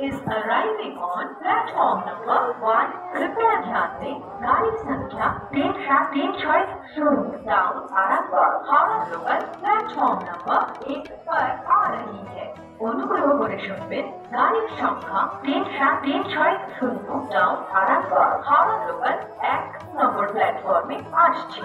is arriving on platform number 1. कृपया ध्यान दें, गाड़ी संख्या 3-7-6 down Arambagh Howrah local platform number 1 पर आ रही है। অনুগ্রহ করে শুনবেন, গাড়ির সংখ্যা 3-7-6 ডাউন আরামবাগ হাওড়া লোকাল 1 নম্বর প্ল্যাটফর্মে আসছে।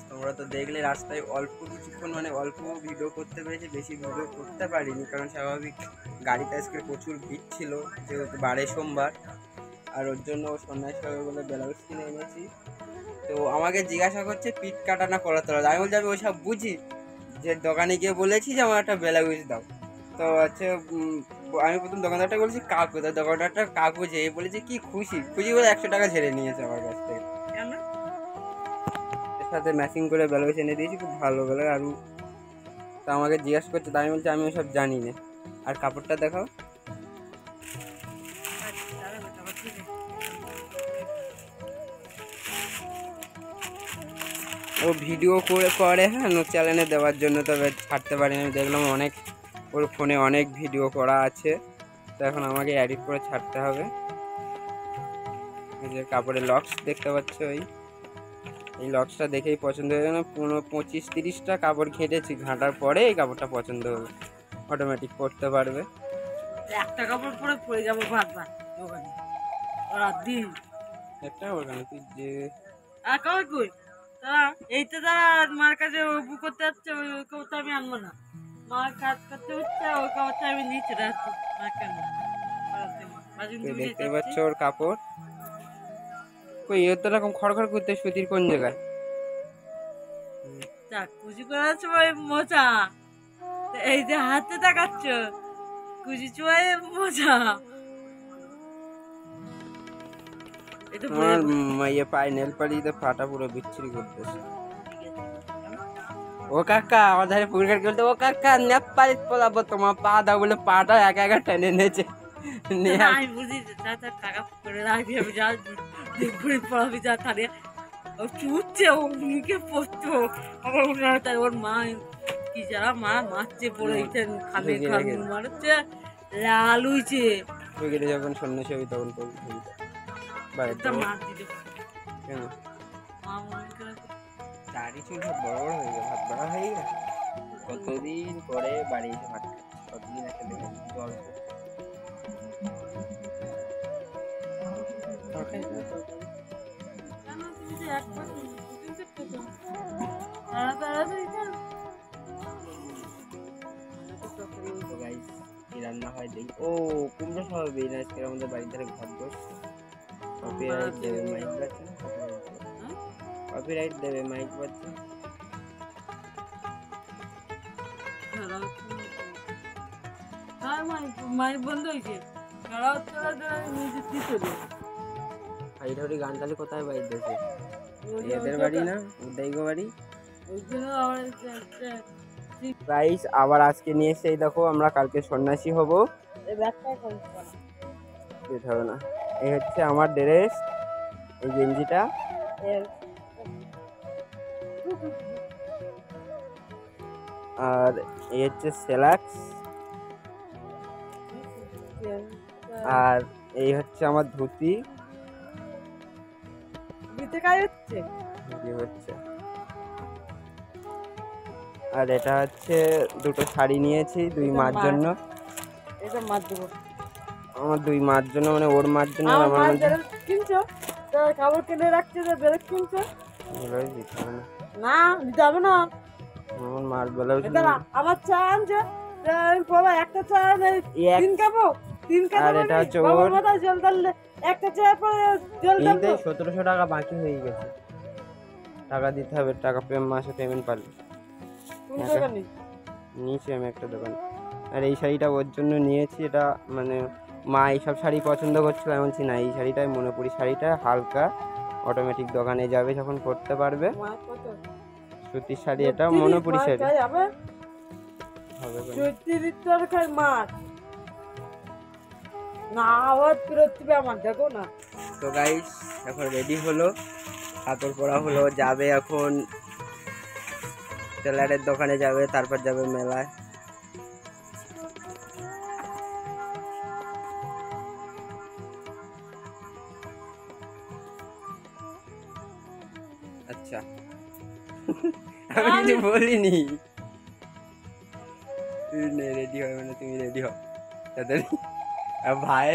তোমরা তো দেখলে রাস্তায় অল্প কিছুক্ষণ মানে অল্প ভিডিও করতে পেরেছি, বেশি ভিডিও করতে পারিনি কারণ স্বাভাবিক গাড়িতে আজকে প্রচুর ভিড় ছিল যেহেতু বারে সোমবার, আর ওর জন্য সন্ন্যাস হবে বলে ব্লাউজ কিনে এনেছি। তো আমাকে জিজ্ঞাসা করছে পিঠ কাটা না করা তোলা, আমি বলছি আমি ওইসব বুঝি, যে দোকানে গিয়ে বলেছি যে আমার একটা ব্লাউজ দাও। তো হচ্ছে আমি প্রথম দোকানদারটা বলেছি কাকু, তো দোকানদারটা কাকু যেয়ে বলেছে কি খুশি খুশি বলে 100 টাকা ঝেড়ে নিয়েছে আমার কাছ থেকে। সাথে ম্যাচিং করে ব্লাউজ এনে দিয়েছি, খুব ভালো ব্লাউজ। আর তা আমাকে জিজ্ঞাসা করছে, তাই আমি বলছি আমি ওসব জানি না। আর কাপড়টা দেখাও। ও ভিডিও করে হ্যাঁ চ্যানেলে দেওয়ার জন্য, তবে ছাড়তে পারিনি। আমি দেখলাম অনেক ওর ফোনে অনেক ভিডিও করা আছে, তো এখন আমাকে এডিট করে ছাড়তে হবে। এই যে কাপড়ের লক্স দেখতে পাচ্ছ, এই লক্সটা দেখেই পছন্দ হয়ে গেল। 25-30টা কাপড় ঘেঁটেছি, ঘাঁটার পরে এই কাপড়টা পছন্দ হবে, অটোমেটিক পরতে পারবে। একটা কাপড় পরে পরে যাবো বারবার দোকানে রাত দিন একটা ওখানে তুই যে আর কই কই তারা এইটা তারা মার কাছে বুক করতে যাচ্ছে, ওই কাপড়টা আমি আনবো না। মার কাজ করতে হচ্ছে, ওই কাপড়টা আমি নিচে রাখবো। মা কেন দেখতে পাচ্ছ ওর কাপড় কই, এর তো এরকম খড়খড় করতে সুতির কোন জায়গায় কুচি করার সময় মোচা, এই যে হাতে তাকাচ্ছ কুচি চুয়ায় মোচা। আমার ইয়ে পায়ে নেল পালিতে ফাটা পুরো বিচ্ছিরি করতেছে। ও কাকা আমার ধারে পুকুর ঘাট বলতে, ও কাকা নেপ পালিত পলাবো তোমার পা দাও বলে পাটা একা একা টেনে নেছে। আমি বুঝি টাকা করে রাখবি, আমি যা ঘুরে পড়াবি যা তারে চুচ্ছে ও মুখে পড়তো। আমার ওর মা কি যারা মা মারছে পড়ে খালে মারছে লাল হইছে। যখন সন্ন্যাসী হবি তখন কেন দাড়ি চুল সব বড় বড় হয়ে গেল, হাত বাড়া হয়ে গেল। কতদিন পরে বাড়ি এসে ভাত খাচ্ছি, কতদিন একটা দেখে জল রান্না হয় দেখি। ও কুমড়ো স্বভাবে আজকে আমাদের বাড়ির ধারে ঘর বসছে, কপিরাইট দেবে মাইক বাজছে না, কপিরাইট দেবে মাইক বাজছে। হ্যাঁ মাইক বন্ধ হয়েছে তারাও নিজে কি চলে হাইডাউরি গান তাহলে কোথায় বাইর দেশে এদের বাড়ি না উদয়গো বাড়ি ওই জন্য আমার গাইস আবার আজকে নিয়ে এসে এই দেখো আমরা কালকে সন্ন্যাসী হব এই ব্যাগটা করতে যেতে হবে না এই হচ্ছে আমার ড্রেস এই গেঞ্জিটা আর এই হচ্ছে সেলাক্স আর এই হচ্ছে আমার ধুতি দিতে কাজ হচ্ছে হচ্ছে আর এটা হচ্ছে দুটো শাড়ি নিয়েছি দুই মার জন্য এটা মার দেবো আমার দুই মার জন্য মানে ওর মার জন্য আর আমার মধ্যে কিনছো তো খাবার কিনে রাখছে যে বেরেক কিনছো এগুলোই দিতে হবে না না দিতে হবে না আমার মার বেলাও আমার চা আনছে বলো একটা চা তিন কাপো তিন কাপো আর এটা হচ্ছে বাবার মাথায় জল ঢাললে একটা চা পরে জল ঢালবো 1700 টাকা বাকি হয়ে গেছে টাকা দিতে হবে টাকা মাসে পেমেন্ট পারলে কোন দোকানে নিয়েছি আমি একটা দোকানে আর এই শাড়িটা ওর জন্য নিয়েছি এটা মানে মা এইসব শাড়ি পছন্দ করছিল আমি বলছি না এই শাড়িটাই মনোপুরি শাড়িটা হালকা অটোমেটিক দোকানে যাবে যখন পরতে পারবে সুতির শাড়ি এটা মনোপুরি শাড়ি হবে মাছ না আওয়াজ করতে আমার দেখো না তো গাইস এখন রেডি হলো কাপড় পরা হলো যাবে এখন টেলারের দোকানে যাবে তারপর যাবে মেলায় আচ্ছা আমি কিছু বলিনি তুই রেডি হবে মানে তুমি রেডি হও তাদের ভাই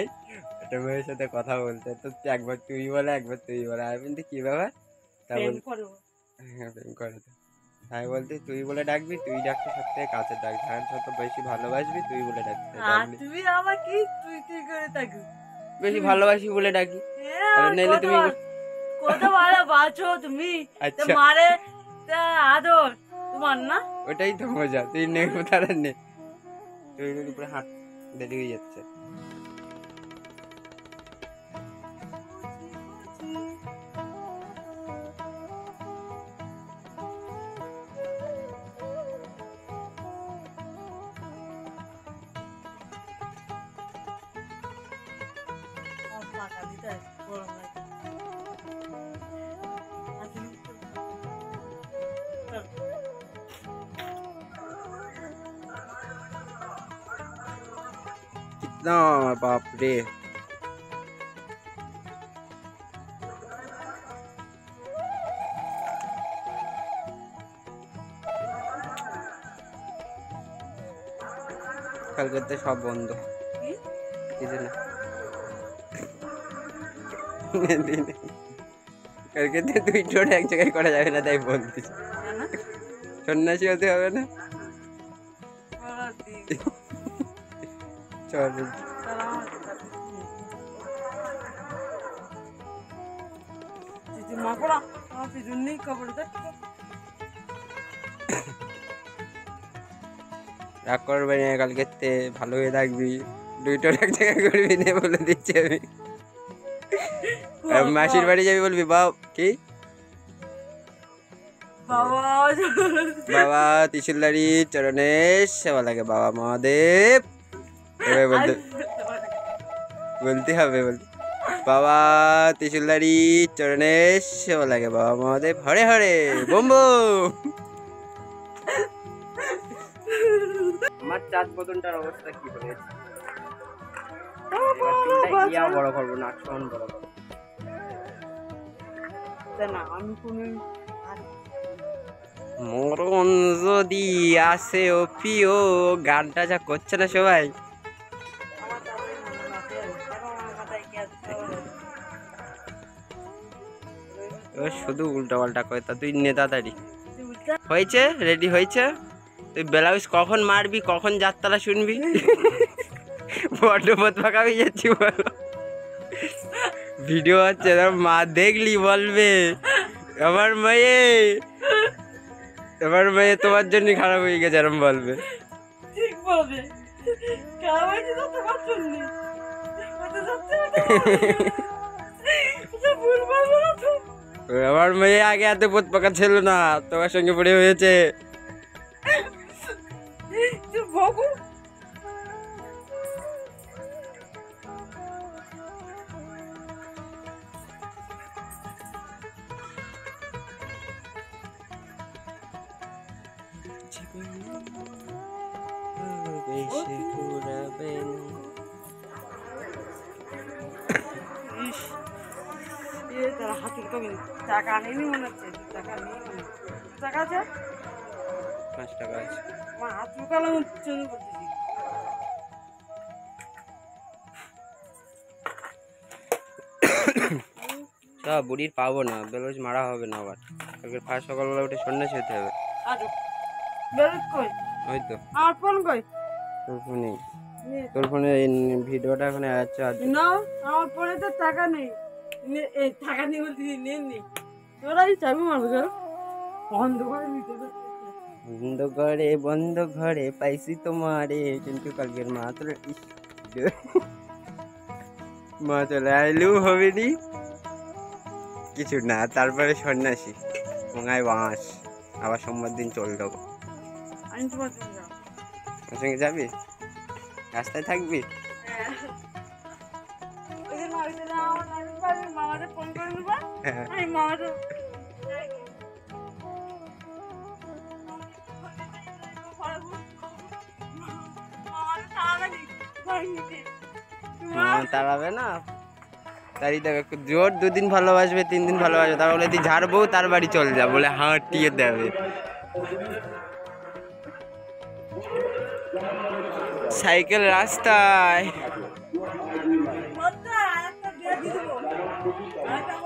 একটা মেয়ের সাথে কথা বলতে তো একবার তুই বলে একবার তুই বলে আমি বলতে কি ব্যাপার তা বল হ্যাঁ প্রেম করে তো তাই বলতে তুই বলে ডাকবি তুই ডাকতে সব থেকে কাছে ডাক ধান যত বেশি ভালোবাসবি তুই বলে ডাকতে তুমি আমার কি তুই তুই করে থাকো বেশি ভালোবাসি বলে ডাকি নাইলে তুমি কত ভালোবাসো তুমি মারে আদর তোমার না ওটাই তো মজা তুই নে কোথায় নে তুই উপরে হাত দেরি হয়ে যাচ্ছে कितना बाप रे কালকে সব বন্ধ কালকে দুই টোট এক জায়গায় করা যাবে না তাই বলতেছি সন্ন্যাসী হতে হবে না চল রাগ করবে না কালকে ভালো হয়ে থাকবি দুইটোর এক জায়গায় করবি না বলে দিচ্ছি আমি মাসির বাড়ি যাবি বলবি বাপ কি বাবা ত্রিশুলদারি চরণে সেবা লাগে বাবা মহাদেব বলতে হবে বলতে বাবা ত্রিশুলদারি চরণে সেবা লাগে বাবা মহাদেব হরে হরে বোম বোম আমার চাঁদ বদনটার অবস্থা কি হয়েছে বড় করবো না সমান বড় করবো না আমি কোনো মরণ যদি আসে ও প্রিয় গানটা যা করছে না সবাই শুধু উল্টা পাল্টা করে তা তুই নেতাদারি হয়েছে রেডি হয়েছে তুই ব্লাউজ কখন মারবি কখন যাত্রা শুনবি বড্ড পথ পাকাবি যাচ্ছি বলো ভিডিও হচ্ছে মা দেখলি বলবে আমার মেয়ে তোমার জন্য খারাপ হয়ে গেছে এরম বলবে ঠিক বলবে কামাইছি তো তোমার জন্য ওটা সত্যি ওটা ভুল বলবো না তো। আমার মেয়ে আগে এত পোত পাকা ছিল না, তোমার সঙ্গে পড়ে হয়েছে। তুই বকু বেশি ঘুরাবে না। তারা হাতে কমে টাকা নেই মনে হচ্ছে, টাকা নেই মনে হচ্ছে। টাকা আছে 5 টাকা আছে। আমার হাত লুকালাম জন্য করতেছি। তা বুড়ির পাবো না, বেলুজ মারা হবে না আবার। কালকে ফার্স্ট সকালবেলা উঠে সন্ন্যাসী হতে হবে। আজো বেরোত কই ওই তো আমার ফোন কই তোর ফোনে, তোর ফোনে ভিডিওটা এখন আছে। না আমার ফোনে তো টাকা নেই, এই টাকা নেই বলতে নেই তোরাই চাবি মারবে ধরো বন্ধ করে নিতে হবে। বন্ধ ঘরে পাইছি তোমারে, কিন্তু কালকের মা তোর মা চলে আইলু হবে নি কিছু না, তারপরে সন্ন্যাসী মঙ্গায় বাঁশ, আবার সোমবার দিন চলে যাবো। আমি তোমার সঙ্গে যাবো। ওর সঙ্গে যাবি? রাস্তায় থাকবি? ওই যে আমার মামাকে ফোন করে নেবো, হ্যাঁ। আমি মামাকে তাড়াবে না, তারই দেখো জোর 2 দিন ভালোবাসবে 3 দিন ভালোবাসবে, তার বলে তুই ঝাড়বো তার বাড়ি চলে যা, বলে হাঁটিয়ে দেবে। সাইকেল রাস্তায় একটা